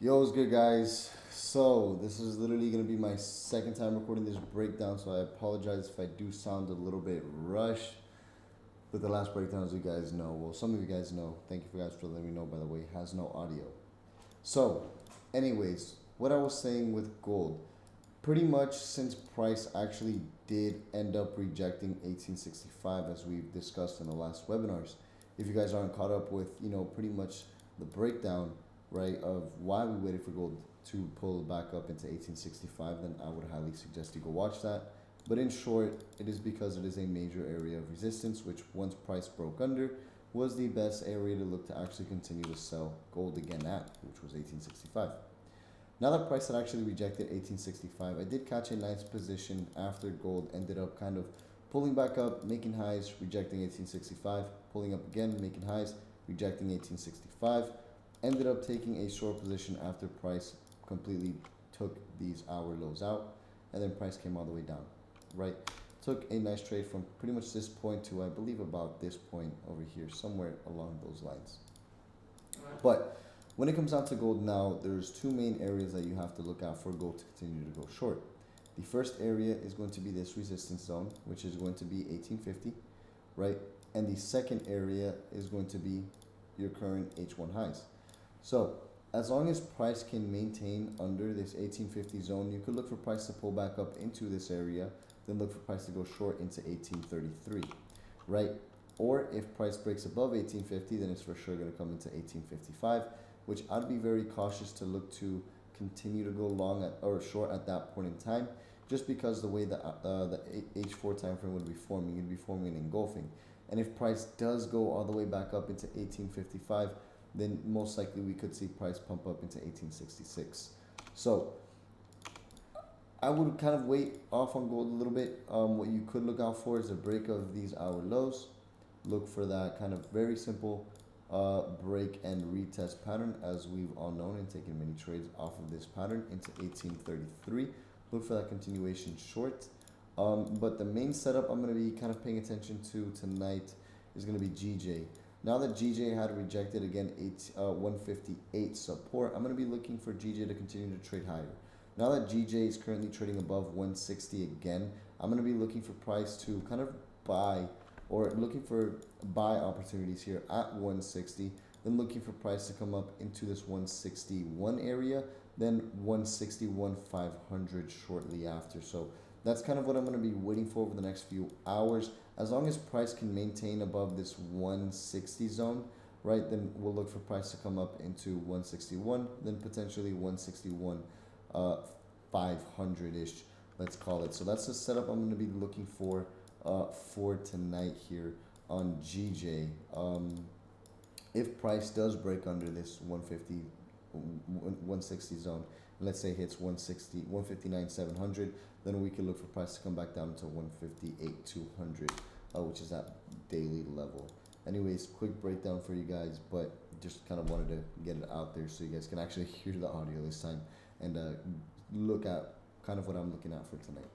Yo, what's good, guys? So, this is literally going to be my second time recording this breakdown, so I apologize if I do sound a little bit rushed. But the last breakdown, as you guys know, well, some of you guys know, thank you for guys for letting me know, by the way, has no audio. So, anyways, what I was saying with gold, pretty much since price actually did end up rejecting 1865, as we've discussed in the last webinars, if you guys aren't caught up with, pretty much the breakdown, right, of why we waited for gold to pull back up into 1865, then I would highly suggest you go watch that. But in short, it is because it is a major area of resistance, which once price broke under, was the best area to look to actually continue to sell gold again at, which was 1865. Now that price had actually rejected 1865, I did catch a nice position after gold ended up kind of pulling back up, making highs, rejecting 1865, pulling up again, making highs, rejecting 1865. Ended up taking a short position after price completely took these hour lows out, and then price came all the way down, right? Took a nice trade from pretty much this point to, I believe, about this point over here, somewhere along those lines. But when it comes down to gold now, there's two main areas that you have to look out for gold to continue to go short. The first area is going to be this resistance zone, which is going to be 1850, right? And the second area is going to be your current H1 highs. So as long as price can maintain under this 1850 zone, you could look for price to pull back up into this area, then look for price to go short into 1833, right? Or if price breaks above 1850, then it's for sure going to come into 1855, which I'd be very cautious to look to continue to go long at, or short at that point in time, just because the way that the H4 time frame would be forming, you'd be forming an engulfing. And if price does go all the way back up into 1855, then most likely we could see price pump up into 1866. So I would kind of wait off on gold a little bit. What you could look out for is a break of these hour lows. Look for that kind of very simple break and retest pattern, as we've all known and taken many trades off of this pattern into 1833. Look for that continuation short. But the main setup I'm going to be kind of paying attention to tonight is going to be GJ. Now that GJ had rejected again 158 support, I'm going to be looking for GJ to continue to trade higher. Now that GJ is currently trading above 160 again, I'm going to be looking for price to kind of buy, or looking for buy opportunities here at 160, then looking for price to come up into this 161 area, then 161 500 shortly after. So that's kind of what I'm going to be waiting for over the next few hours. As long as price can maintain above this 160 zone, right, then we'll look for price to come up into 161, then potentially 161 500-ish, let's call it. So that's the setup I'm going to be looking for tonight here on GJ. If price does break under this 150 160 zone, let's say hits 160 159 700, then we can look for price to come back down to 158 200, which is that daily level. Anyways, quick breakdown for you guys, but just kind of wanted to get it out there so you guys can actually hear the audio this time and look at kind of what I'm looking at for tonight.